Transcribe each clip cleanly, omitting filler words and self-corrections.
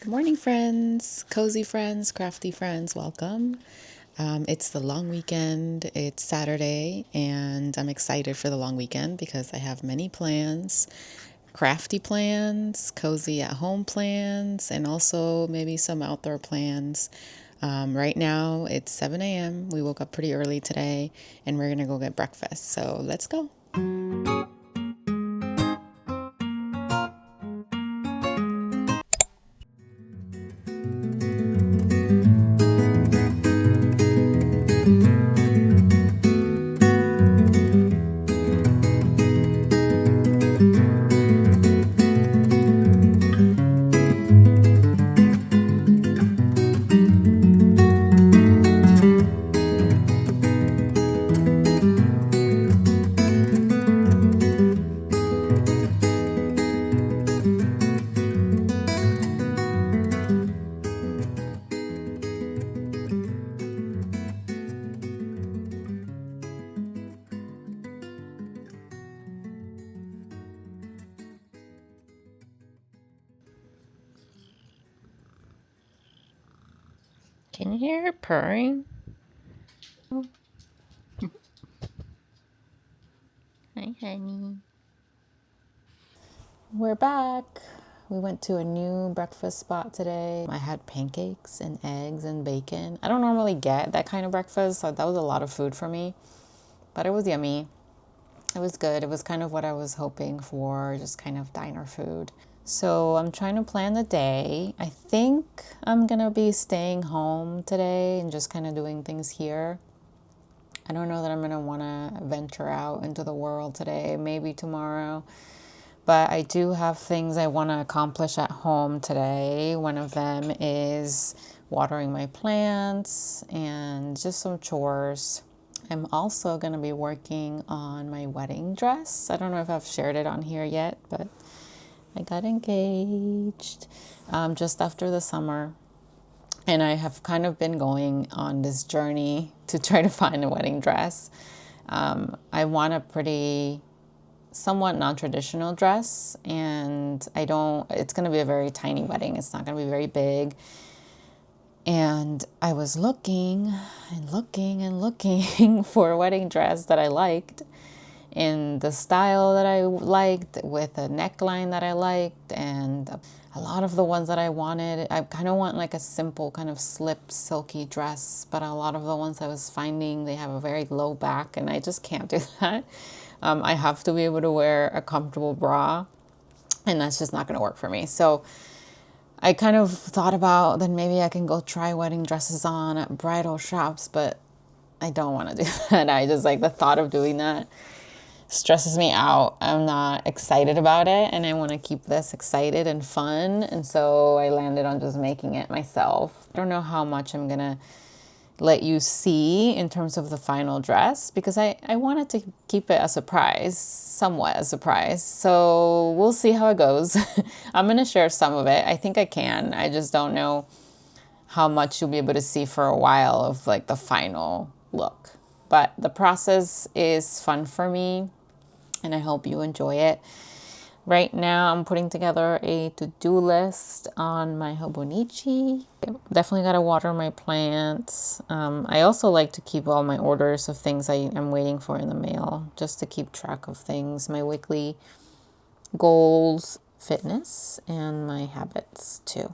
Good morning, friends, cozy friends, crafty friends. Welcome. It's the long weekend. It's Saturday, and I'm excited for the long weekend because I have many plans, crafty plans, cozy at home plans, and also maybe some outdoor plans. Right now, it's 7 a.m. We woke up pretty early today, and we're going to go get breakfast. So let's go. Can you hear her purring? Hi, honey. We're back. We went to a new breakfast spot today. I had pancakes and eggs and bacon. I don't normally get that kind of breakfast, so that was a lot of food for me, but it was yummy. It was good. It was kind of what I was hoping for, just kind of diner food. So I'm trying to plan the day. I think I'm gonna be staying home today and just kind of doing things here. I don't know that I'm gonna wanna venture out into the world today, maybe tomorrow. But I do have things I want to accomplish at home today. One of them is watering my plants and just some chores. I'm also going to be working on my wedding dress. I don't know if I've shared it on here yet, but I got engaged just after the summer. And I have kind of been going on this journey to try to find a wedding dress. I want a pretty somewhat non-traditional dress, and it's going to be a very tiny wedding. It's not going to be very big. And I was looking and looking and looking for a wedding dress that I liked in the style that I liked, with a neckline that I liked, and a lot of the ones that I wanted. I kind of want like a simple kind of slip silky dress, but a lot of the ones I was finding, they have a very low back, and I just can't do that. I have to be able to wear a comfortable bra, and that's just not going to work for me. So I kind of thought about then maybe I can go try wedding dresses on at bridal shops, but I don't want to do that. I just like the thought of doing that stresses me out. I'm not excited about it, and I want to keep this excited and fun. And so I landed on just making it myself. I don't know how much I'm going to let you see in terms of the final dress, because I wanted to keep it a surprise, somewhat a surprise. So we'll see how it goes. I'm going to share some of it. I think I can. I just don't know how much you'll be able to see for a while of like the final look. But the process is fun for me, and I hope you enjoy it. Right now, I'm putting together a to-do list on my Hobonichi. Definitely got to water my plants. I also like to keep all my orders of things I am waiting for in the mail, just to keep track of things, my weekly goals, fitness, and my habits too.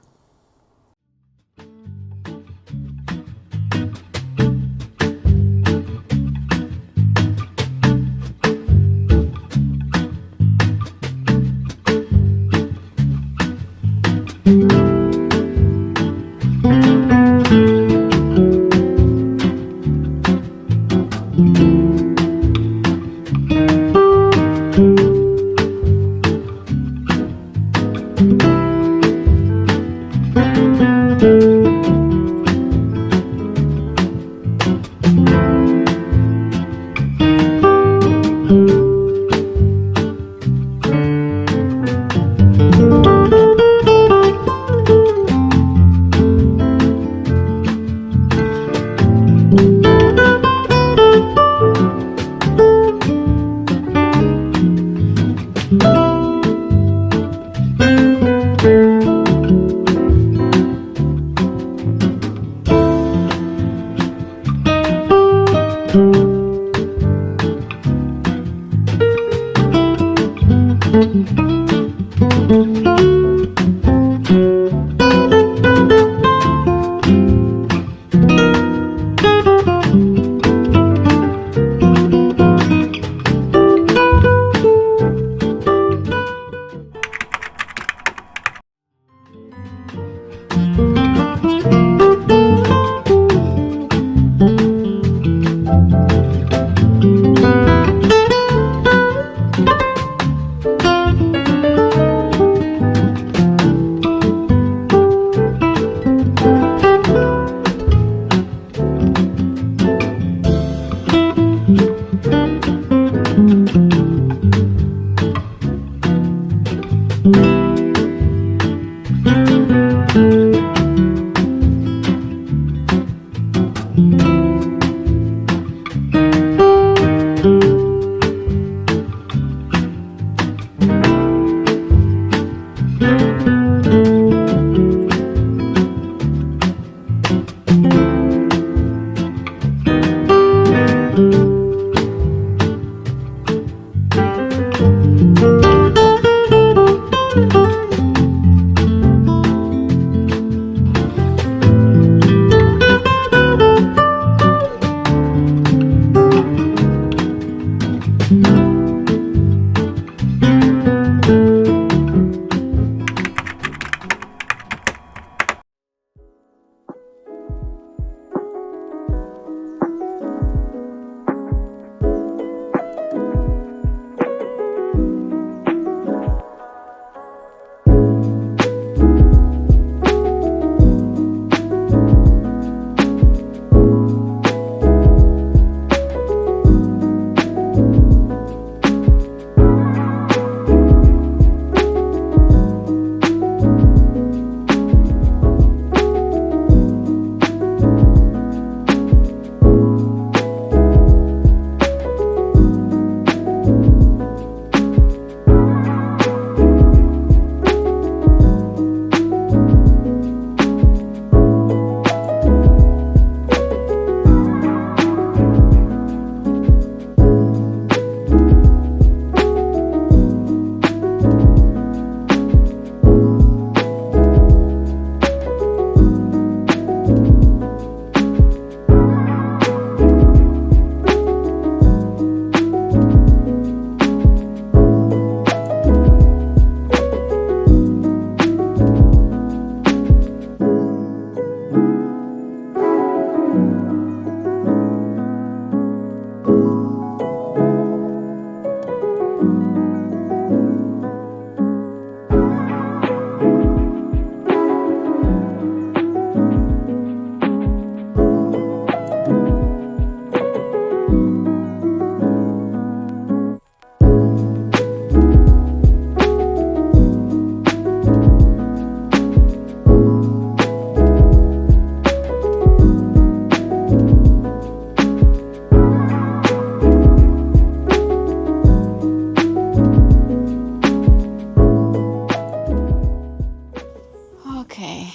Okay.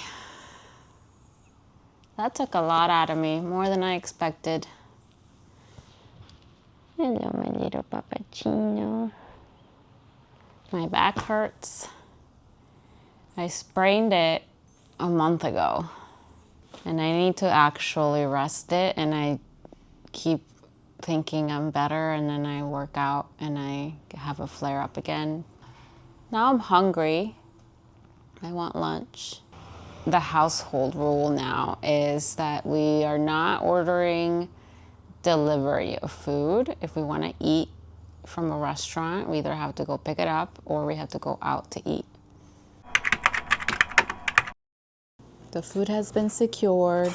That took a lot out of me, more than I expected. Hello, my little papachino. My back hurts. I sprained it a month ago, and I need to actually rest it, and I keep thinking I'm better, and then I work out and I have a flare up again. Now I'm hungry. I want lunch. The household rule now is that we are not ordering delivery of food. If we want to eat from a restaurant, we either have to go pick it up or we have to go out to eat. The food has been secured.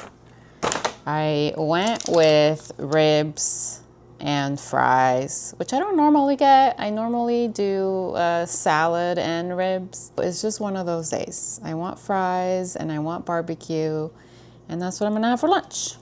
I went with ribs and fries, which I don't normally get. I normally do salad and ribs. It's just one of those days. I want fries and I want barbecue, and that's what I'm gonna have for lunch.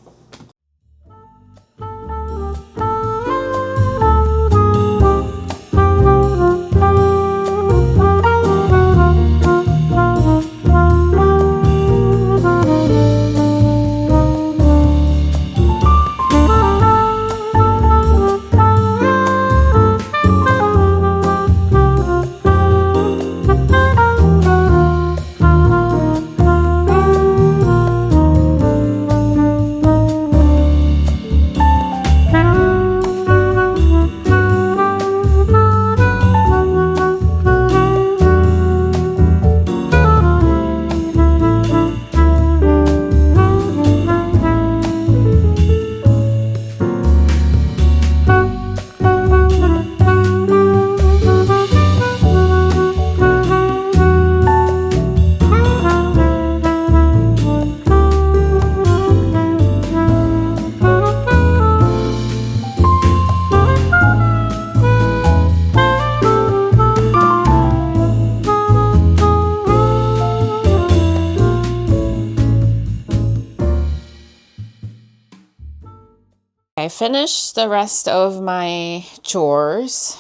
I finished the rest of my chores.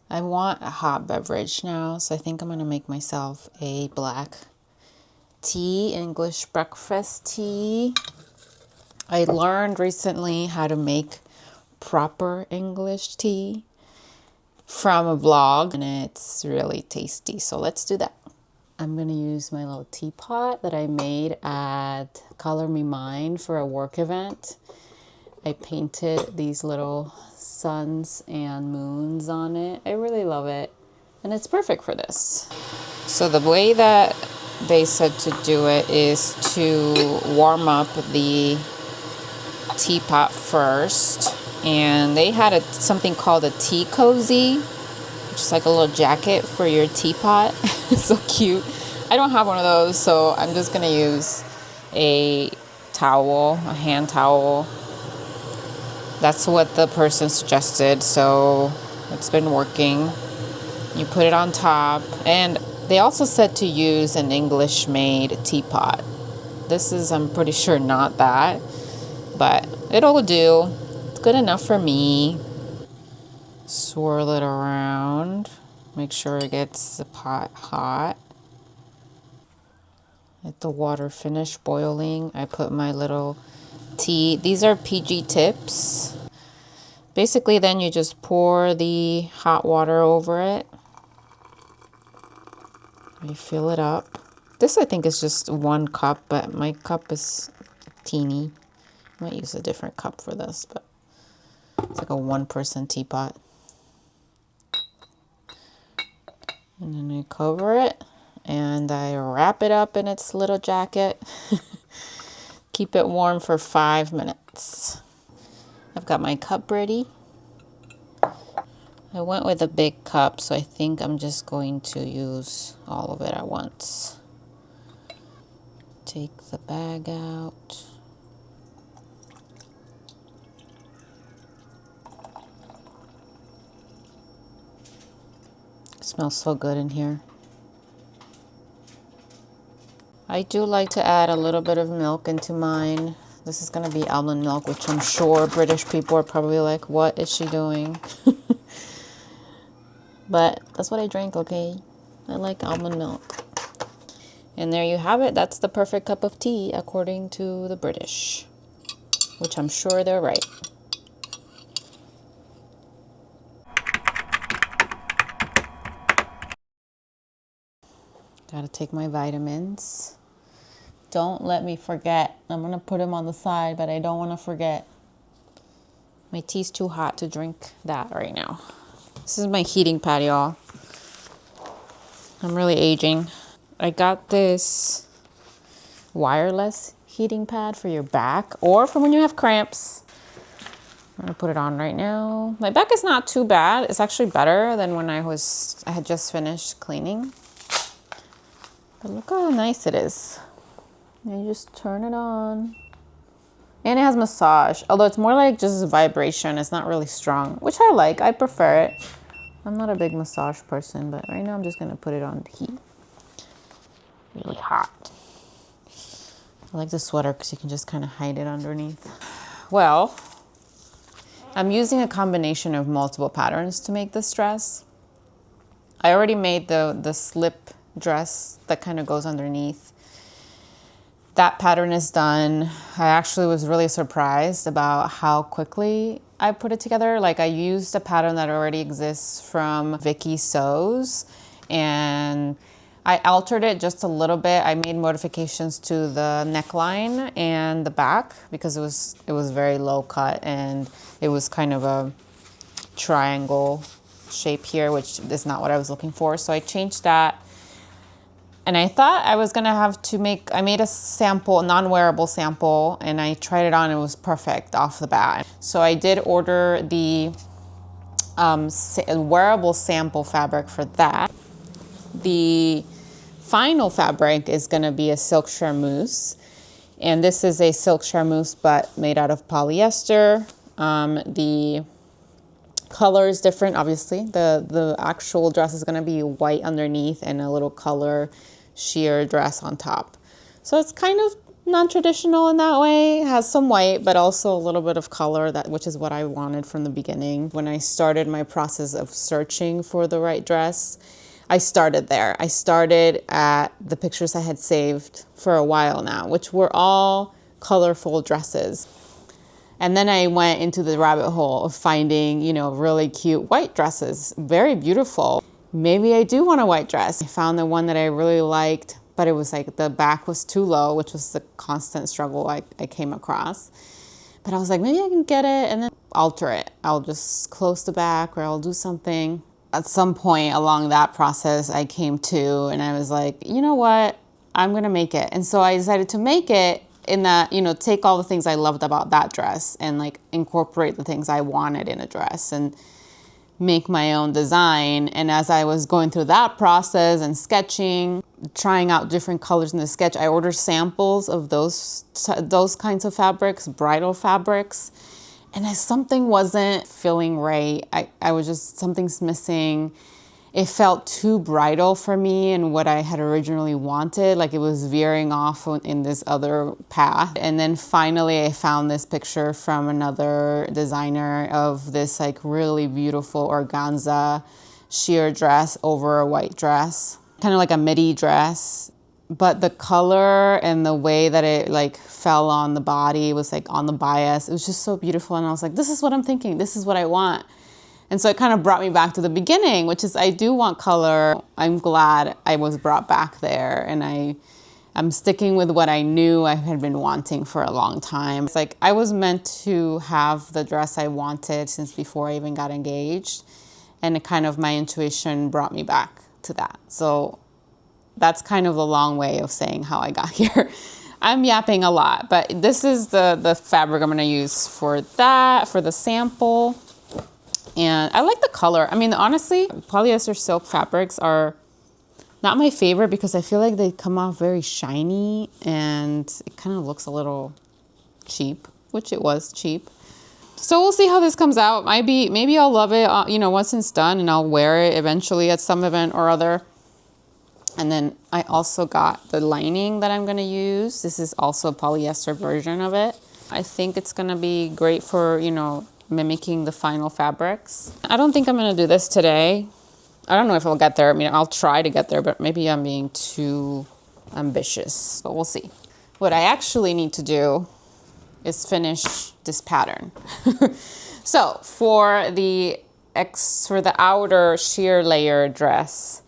I want a hot beverage now, so I think I'm gonna make myself a black tea, English breakfast tea. I learned recently how to make proper English tea from a blog, and it's really tasty, so let's do that. I'm gonna use my little teapot that I made at Color Me Mine for a work event. I painted these little suns and moons on it. I really love it, and it's perfect for this. So the way that they said to do it is to warm up the teapot first, and they had something called a tea cozy, which is like a little jacket for your teapot. It's so cute. I don't have one of those, so I'm just gonna use a towel, a hand towel. That's what the person suggested, so it's been working. You put it on top, and they also said to use an English-made teapot. This is, I'm pretty sure, not that, but it'll do. It's good enough for me. Swirl it around. Make sure it gets the pot hot. Let the water finish boiling. I put my little tea. These are PG tips. Basically, then you just pour the hot water over it. You fill it up. This, I think, is just 1 cup, but my cup is teeny. I might use a different cup for this, but it's like a 1-person teapot. And then I cover it, and I wrap it up in its little jacket. Keep it warm for 5 minutes. I've got my cup ready. I went with a big cup, so I think I'm just going to use all of it at once. Take the bag out. It smells so good in here. I do like to add a little bit of milk into mine. This is going to be almond milk, which I'm sure British people are probably like, what is she doing? But that's what I drink, okay? I like almond milk. And there you have it. That's the perfect cup of tea according to the British, which I'm sure they're right. Gotta take my vitamins. Don't let me forget. I'm gonna put them on the side, but I don't wanna forget. My tea's too hot to drink that right now. This is my heating pad, y'all. I'm really aging. I got this wireless heating pad for your back or for when you have cramps. I'm gonna put it on right now. My back is not too bad. It's actually better than when I had just finished cleaning. But look how nice it is. And you just turn it on. And it has massage, although it's more like just vibration. It's not really strong, which I like. I prefer it. I'm not a big massage person, but right now I'm just gonna put it on heat. Really hot. I like the sweater because you can just kind of hide it underneath. Well, I'm using a combination of multiple patterns to make this dress. I already made the slip dress that kind of goes underneath. That pattern is done. I actually was really surprised about how quickly I put it together. Like I used a pattern that already exists from Vicky Sews and I altered it just a little bit. I made modifications to the neckline and the back because it was very low cut and it was kind of a triangle shape here, which is not what I was looking for. So I changed that. And I thought I was gonna have to I made a sample, non-wearable sample, and I tried it on, it was perfect off the bat. So I did order the wearable sample fabric for that. The final fabric is gonna be a silk charmeuse. And this is a silk charmeuse, but made out of polyester. The color is different, obviously. The actual dress is gonna be white underneath and a little color sheer dress on top. So it's kind of non-traditional in that way. It has some white, but also a little bit of color, which is what I wanted from the beginning. When I started my process of searching for the right dress, I started there. I started at the pictures I had saved for a while now, which were all colorful dresses. And then I went into the rabbit hole of finding, really cute white dresses, very beautiful. Maybe I do want a white dress. I found the one that I really liked, but it was like the back was too low, which was the constant struggle I came across. But I was like, maybe I can get it and then alter it. I'll just close the back or I'll do something. At some point along that process, I came to and I was like, you know what? I'm gonna make it. And so I decided to make it in that, take all the things I loved about that dress and like incorporate the things I wanted in a dress and make my own design. And as I was going through that process and sketching, trying out different colors in the sketch, I ordered samples of those kinds of fabrics, bridal fabrics. And something wasn't feeling right. I was just, something's missing. It felt too bridal for me and what I had originally wanted. Like it was veering off in this other path. And then finally I found this picture from another designer of this like really beautiful organza sheer dress over a white dress, kind of like a midi dress. But the color and the way that it like fell on the body was like on the bias. It was just so beautiful. And I was like, this is what I'm thinking. This is what I want. And so it kind of brought me back to the beginning, which is I do want color. I'm glad I was brought back there. And I'm sticking with what I knew I had been wanting for a long time. It's like I was meant to have the dress I wanted since before I even got engaged. And it kind of, my intuition brought me back to that. So that's kind of a long way of saying how I got here. I'm yapping a lot, but this is the fabric I'm gonna use for that, for the sample. And I like the color. I mean, honestly, polyester silk fabrics are not my favorite because I feel like they come off very shiny and it kind of looks a little cheap, which it was cheap. So we'll see how this comes out. Maybe I'll love it, once it's done and I'll wear it eventually at some event or other. And then I also got the lining that I'm gonna use. This is also a polyester version of it. I think it's gonna be great for, mimicking the final fabrics. I don't think I'm gonna do this today. I don't know if I'll get there. I mean, I'll try to get there, but maybe I'm being too ambitious, but we'll see. What I actually need to do is finish this pattern. So for the outer sheer layer dress,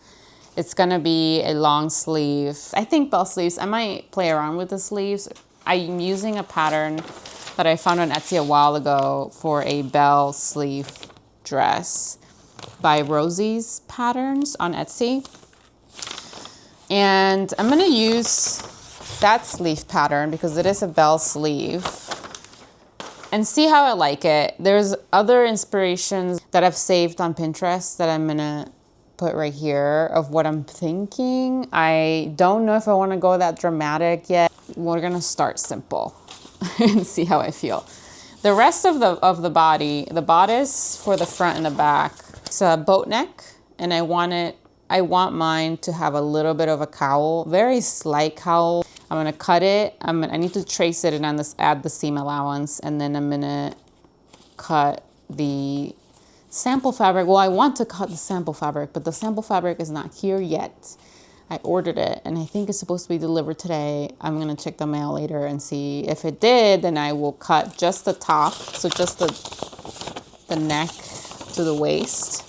it's gonna be a long sleeve. I think bell sleeves. I might play around with the sleeves. I'm using a pattern that I found on Etsy a while ago for a bell sleeve dress by Rosie's Patterns on Etsy. And I'm gonna use that sleeve pattern because it is a bell sleeve and see how I like it. There's other inspirations that I've saved on Pinterest that I'm gonna put right here of what I'm thinking. I don't know if I wanna go that dramatic yet. We're gonna start simple and see how I feel. The rest of the body, the bodice for the front and the back, it's a boat neck, and I want mine to have a little bit of a cowl, very slight cowl. I'm gonna cut it. I need to trace it and then add the seam allowance, and then I'm gonna cut the sample fabric. Well, I want to cut the sample fabric, but the sample fabric is not here yet. I ordered it and I think it's supposed to be delivered today. I'm gonna check the mail later and see if it did, then I will cut just the top, so just the neck to the waist.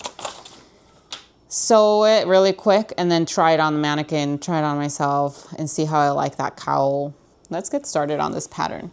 Sew it really quick and then try it on the mannequin, try it on myself and see how I like that cowl. Let's get started on this pattern.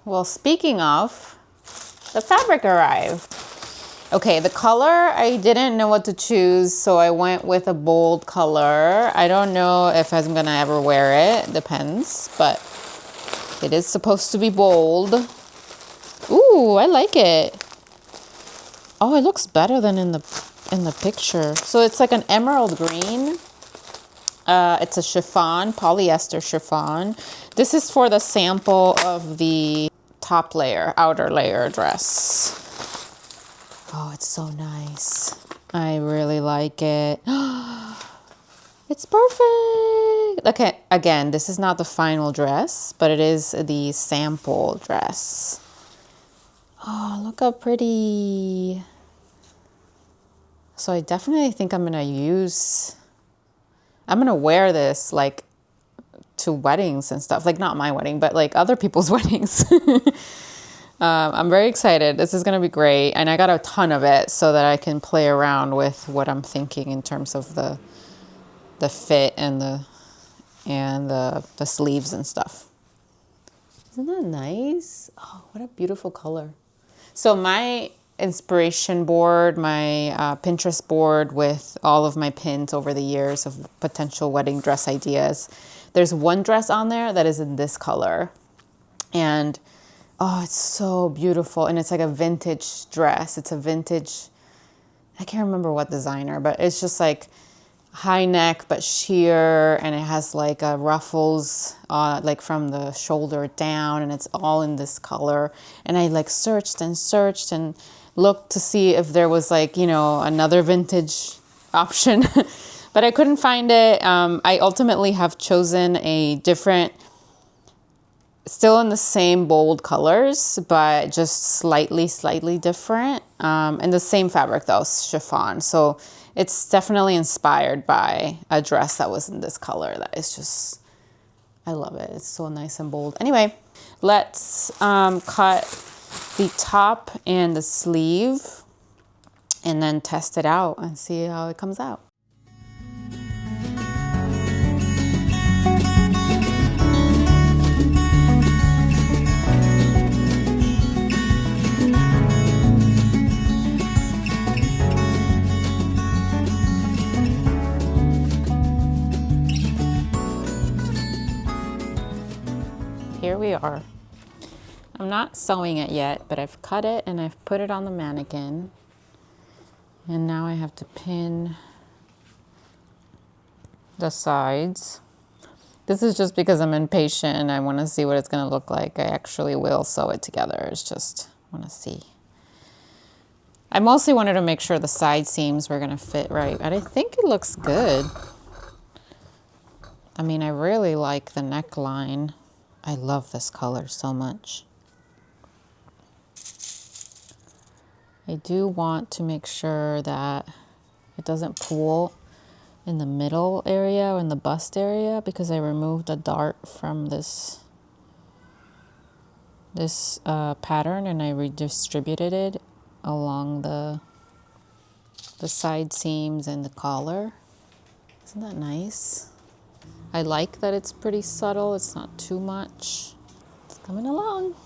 Well, speaking of, the fabric arrived. Okay, the color, I didn't know what to choose, so I went with a bold color. I don't know if I'm gonna ever wear it, depends, but it is supposed to be bold. Ooh, I like it. Oh, it looks better than in the picture. So it's like an emerald green. It's a chiffon, polyester chiffon. This is for the sample of the top layer, outer layer dress. Oh, it's so nice. I really like it. It's perfect. Okay, again, this is not the final dress, but it is the sample dress. Oh, look how pretty. So I definitely think I'm gonna wear this like to weddings and stuff. Like not my wedding, but like other people's weddings. I'm very excited. This is gonna be great. And I got a ton of it so that I can play around with what I'm thinking in terms of the fit and the sleeves and stuff. Isn't that nice? Oh, what a beautiful color. So my inspiration board, my Pinterest board with all of my pins over the years of potential wedding dress ideas. There's one dress on there that is in this color. And oh, it's so beautiful. And it's like a vintage dress. It's a vintage, I can't remember what designer, but it's just like high neck but sheer, and it has like ruffles like from the shoulder down, and it's all in this color. And I like searched and looked to see if there was like, you know, another vintage option. but I couldn't find it. I ultimately have chosen a different, still in the same bold colors, but just slightly different. And the same fabric though, chiffon. So it's definitely inspired by a dress that was in this color that is just, I love it. It's so nice and bold. Anyway, let's cut the top and the sleeve and then test it out and see how it comes out. Here we are. I'm not sewing it yet, but I've cut it and I've put it on the mannequin. And now I have to pin the sides. This is just because I'm impatient and I want to see what it's going to look like. I actually will sew it together. It's just, I want to see. I mostly wanted to make sure the side seams were going to fit right, but I think it looks good. I mean, I really like the neckline. I love this color so much. I do want to make sure that it doesn't pool in the middle area or in the bust area because I removed a dart from this pattern and I redistributed it along the side seams and the collar. Isn't that nice? I like that it's pretty subtle. It's not too much. It's coming along.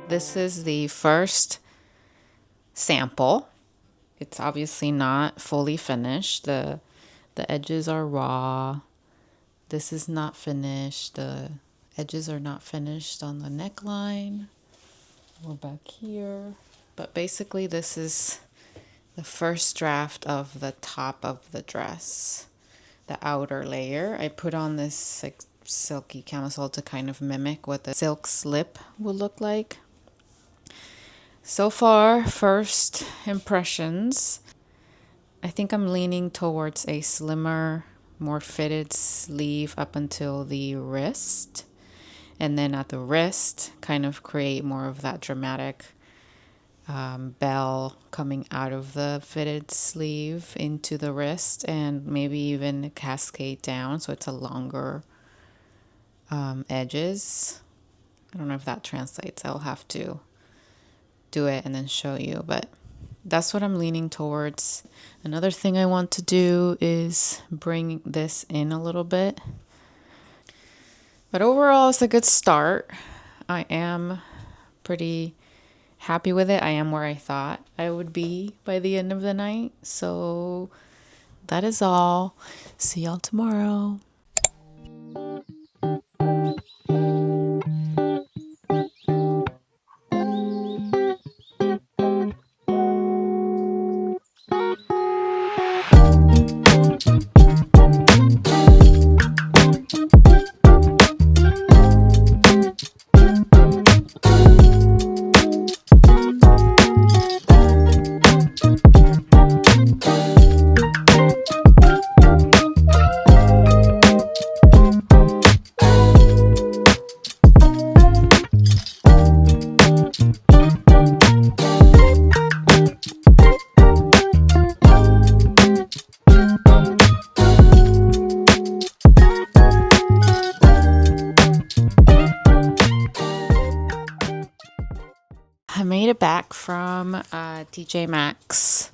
This is the first sample. It's obviously not fully finished. The edges are raw. This is not finished. The edges are not finished on the neckline or back here. But basically this is the first draft of the top of the dress, the outer layer. I put on this like silky camisole to kind of mimic what the silk slip will look like. So far, first impressions, I think I'm leaning towards a slimmer, more fitted sleeve up until the wrist. And then at the wrist, kind of create more of that dramatic bell coming out of the fitted sleeve into the wrist and maybe even cascade down so it's a longer edges. I don't know if that translates. I'll have to do it and then show you, but that's what I'm leaning towards. Another thing I want to do is bring this in a little bit, but overall it's a good start. I am pretty happy with it. I am where I thought I would be by the end of the night. So that is all. See y'all tomorrow. back from TJ Maxx.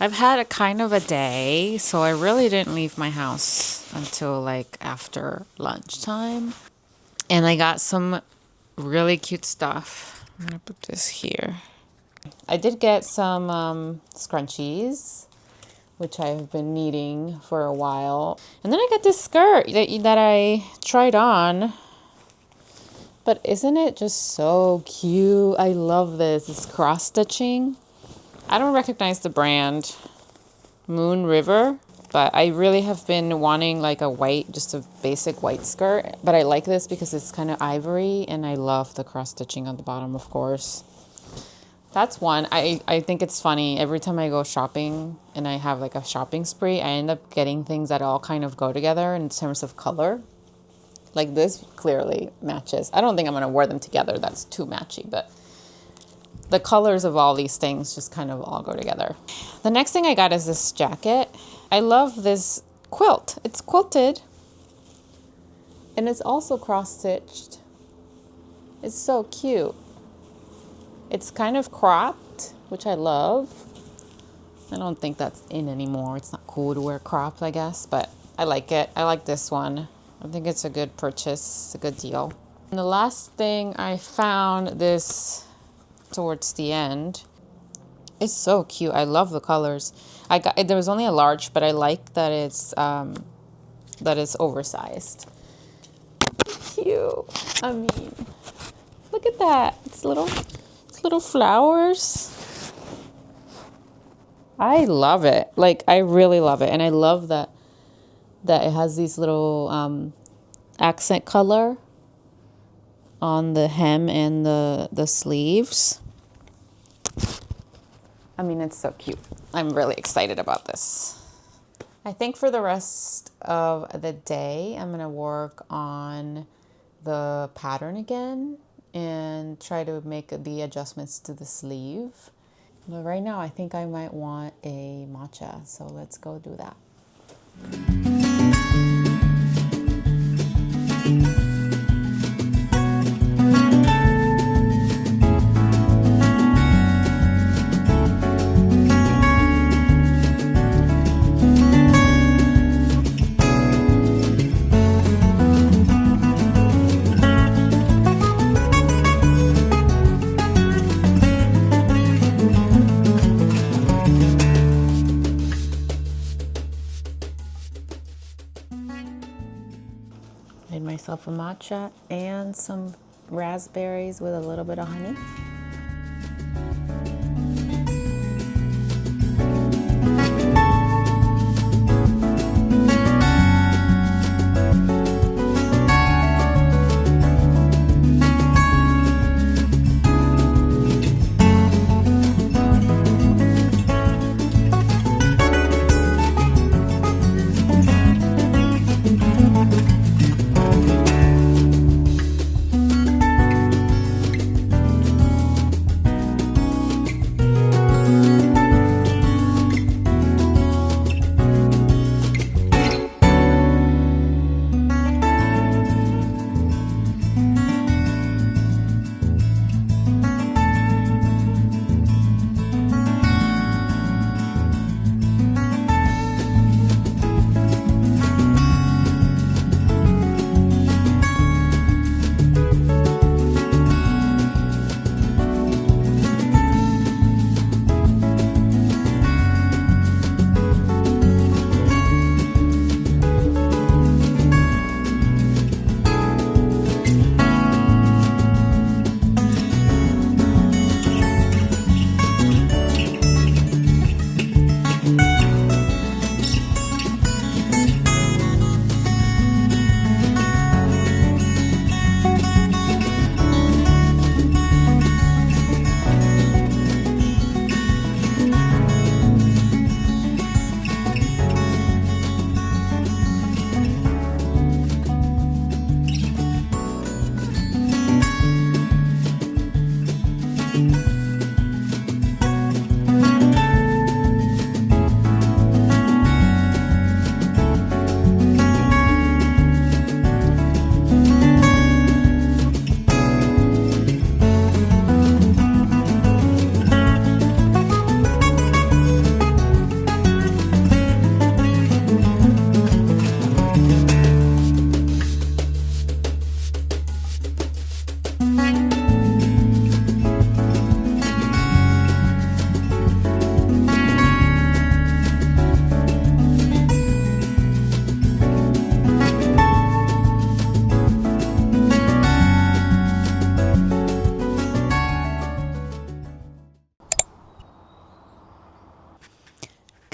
I've had a kind of a day, so I really didn't leave my house until like after lunchtime. And I got some really cute stuff. I'm gonna put this here. I did get some scrunchies, which I've been needing for a while. And then I got this skirt that I tried on. But isn't it just so cute? I love this. It's cross stitching. I don't recognize the brand Moon River, but I really have been wanting like a white, just a basic white skirt. But I like this because it's kind of ivory, and I love the cross stitching on the bottom, of course. That's one. I think it's funny. Every time I go shopping and I have like a shopping spree, I end up getting things that all kind of go together in terms of color. Like this clearly matches. I don't think I'm going to wear them together. That's too matchy, but the colors of all these things just kind of all go together. The next thing I got is this jacket. I love this quilt. It's quilted and it's also cross-stitched. It's so cute. It's kind of cropped, which I love. I don't think that's in anymore. It's not cool to wear cropped, I guess, but I like it. I like this one. I think it's a good purchase, it's a good deal. And the last thing I found this towards the end. It's so cute. I love the colors. There was only a large, but I like that it's oversized. Cute. I mean, look at that. It's little flowers. I love it. Like, I really love it. And I love that it has these little accent color on the hem and the sleeves. I mean, it's so cute. I'm really excited about this. I think for the rest of the day, I'm going to work on the pattern again and try to make the adjustments to the sleeve. But right now, I think I might want a matcha. So let's go do that. Made myself a matcha and some raspberries with a little bit of honey.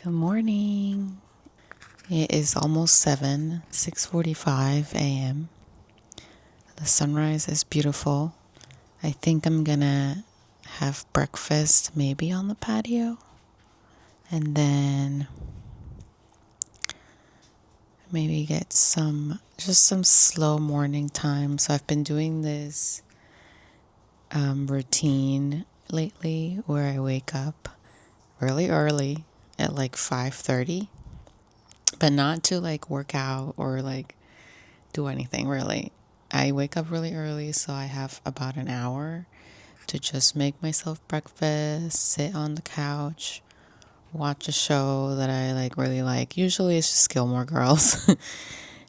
Good morning. It is almost 6:45 a.m. The sunrise is beautiful. I think I'm gonna have breakfast maybe on the patio and then maybe get some slow morning time. So I've been doing this routine lately where I wake up really early at like 5:30, but not to like work out or like do anything really. I wake up really early, so I have about an hour to just make myself breakfast, sit on the couch, watch a show that I like really like. Usually it's just Gilmore Girls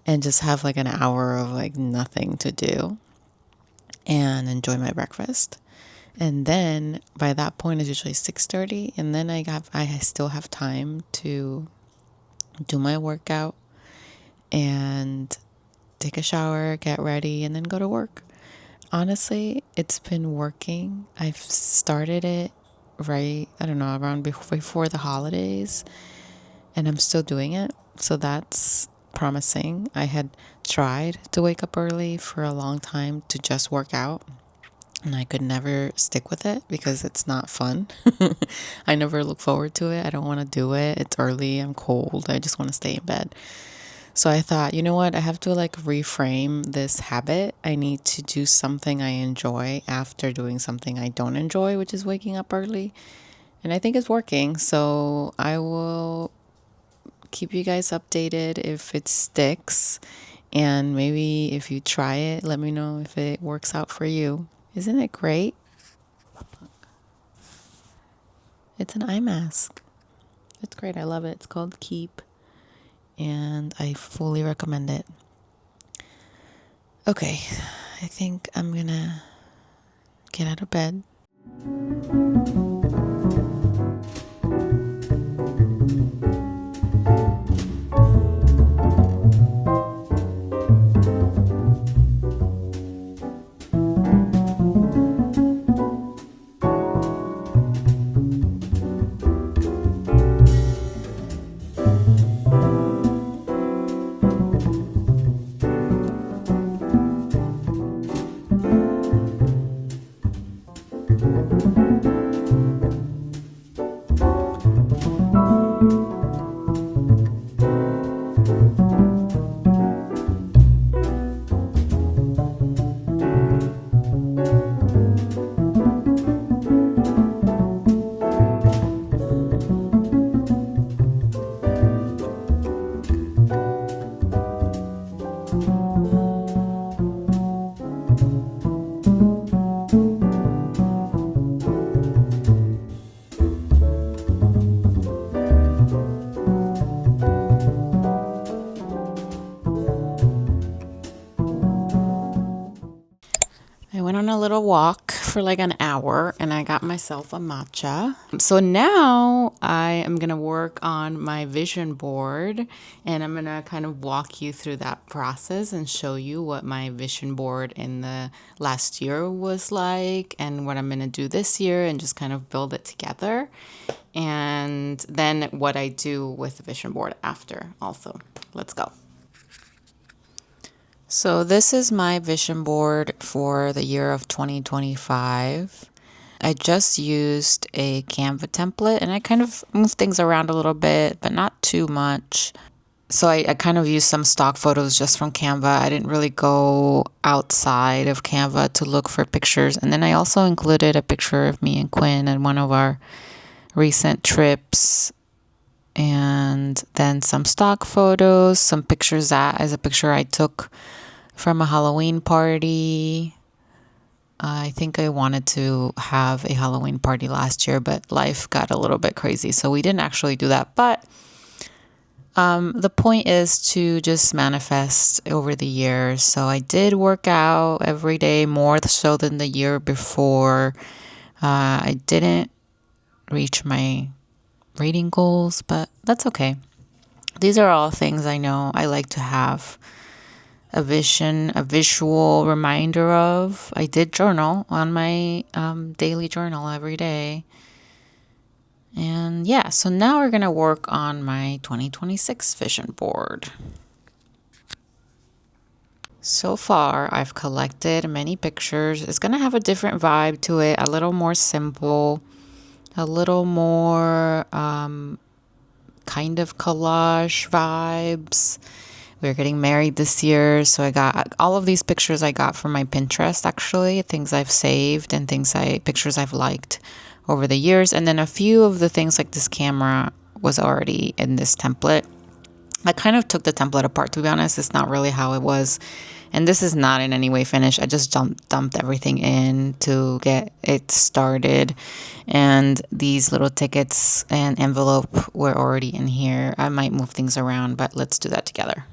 and just have like an hour of like nothing to do and enjoy my breakfast. And then by that point it's usually 6:30, and then I still have time to do my workout and take a shower, get ready, and then go to work. Honestly, it's been working. I've started it right, I don't know, around before the holidays, and I'm still doing it. So that's promising. I had tried to wake up early for a long time to just work out, and I could never stick with it because it's not fun. I never look forward to it. I don't want to do it. It's early. I'm cold. I just want to stay in bed. So I thought, you know what? I have to like reframe this habit. I need to do something I enjoy after doing something I don't enjoy, which is waking up early. And I think it's working. So I will keep you guys updated if it sticks. And maybe if you try it, let me know if it works out for you. Isn't it great? It's an eye mask. It's great. I love it. It's called Keep, and I fully recommend it. Okay, I think I'm gonna get out of bed. I went on a little walk for like an hour and I got myself a matcha. So now I am going to work on my vision board, and I'm going to kind of walk you through that process and show you what my vision board in the last year was like and what I'm going to do this year, and just kind of build it together. And then what I do with the vision board after also. Let's go. So this is my vision board for the year of 2025. I just used a Canva template and I kind of moved things around a little bit, but not too much. So I kind of used some stock photos just from Canva. I didn't really go outside of Canva to look for pictures. And then I also included a picture of me and Quinn at one of our recent trips. And then some stock photos, some pictures. That is a picture I took from a Halloween party. I think I wanted to have a Halloween party last year, but life got a little bit crazy, so we didn't actually do that. But the point is to just manifest over the years. So I did work out every day, more so than the year before. I didn't reach my reading goals, but that's okay. These are all things I know I like to have a visual reminder of. I did journal on my daily journal every day. And yeah, so now we're gonna work on my 2026 vision board. So far, I've collected many pictures. It's gonna have a different vibe to it, a little more simple, a little more kind of collage vibes. We're getting married this year, so I got all of these pictures I got from my Pinterest, actually, things I've saved and pictures I've liked over the years. And then a few of the things like this camera was already in this template. I kind of took the template apart, to be honest. It's not really how it was. And this is not in any way finished. I just dumped everything in to get it started. And these little tickets and envelope were already in here. I might move things around, but let's do that together.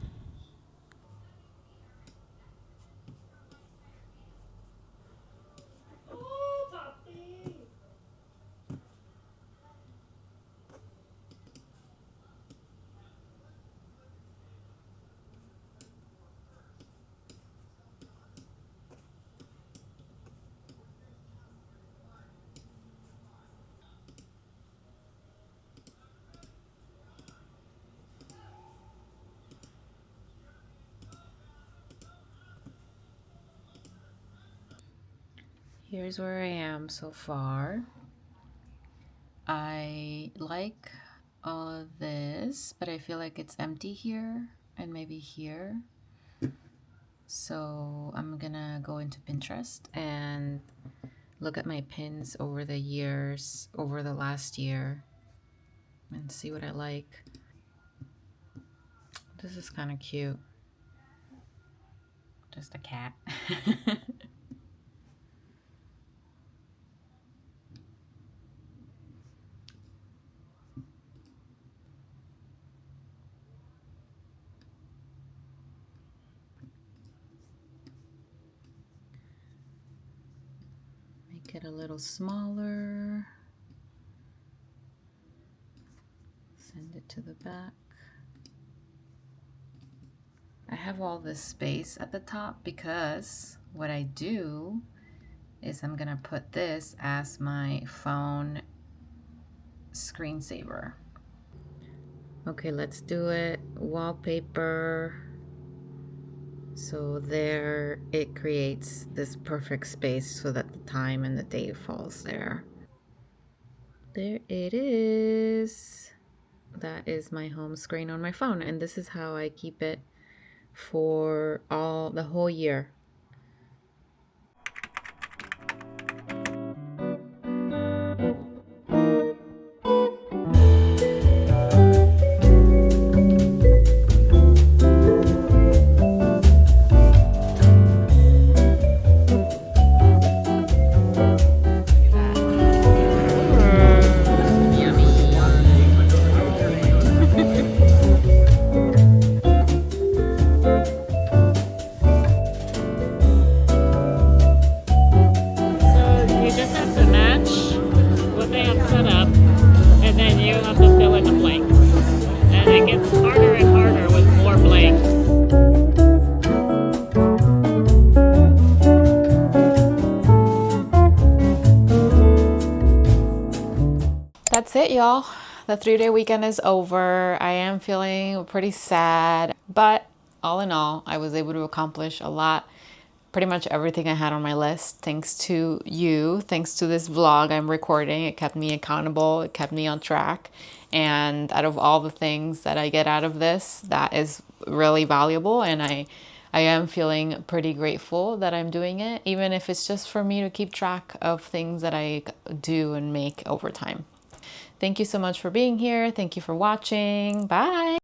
Here's where I am so far. I like all of this, but I feel like it's empty here and maybe here. So I'm gonna go into Pinterest and look at my pins over the years, over the last year, and see what I like. This is kind of cute. Just a cat. Make it a little smaller. Send it to the back. I have all this space at the top because what I do is I'm gonna put this as my phone screensaver. Okay, let's do it. Wallpaper. So there it creates this perfect space so that the time and the date falls there. There it is. That is my home screen on my phone, and this is how I keep it for the whole year. That's it, y'all. The 3-day weekend is over. I am feeling pretty sad, but all in all, I was able to accomplish a lot. Pretty much everything I had on my list, thanks to you, thanks to this vlog I'm recording. It kept me accountable, it kept me on track. And out of all the things that I get out of this, that is really valuable. And I am feeling pretty grateful that I'm doing it, even if it's just for me to keep track of things that I do and make over time. Thank you so much for being here. Thank you for watching. Bye.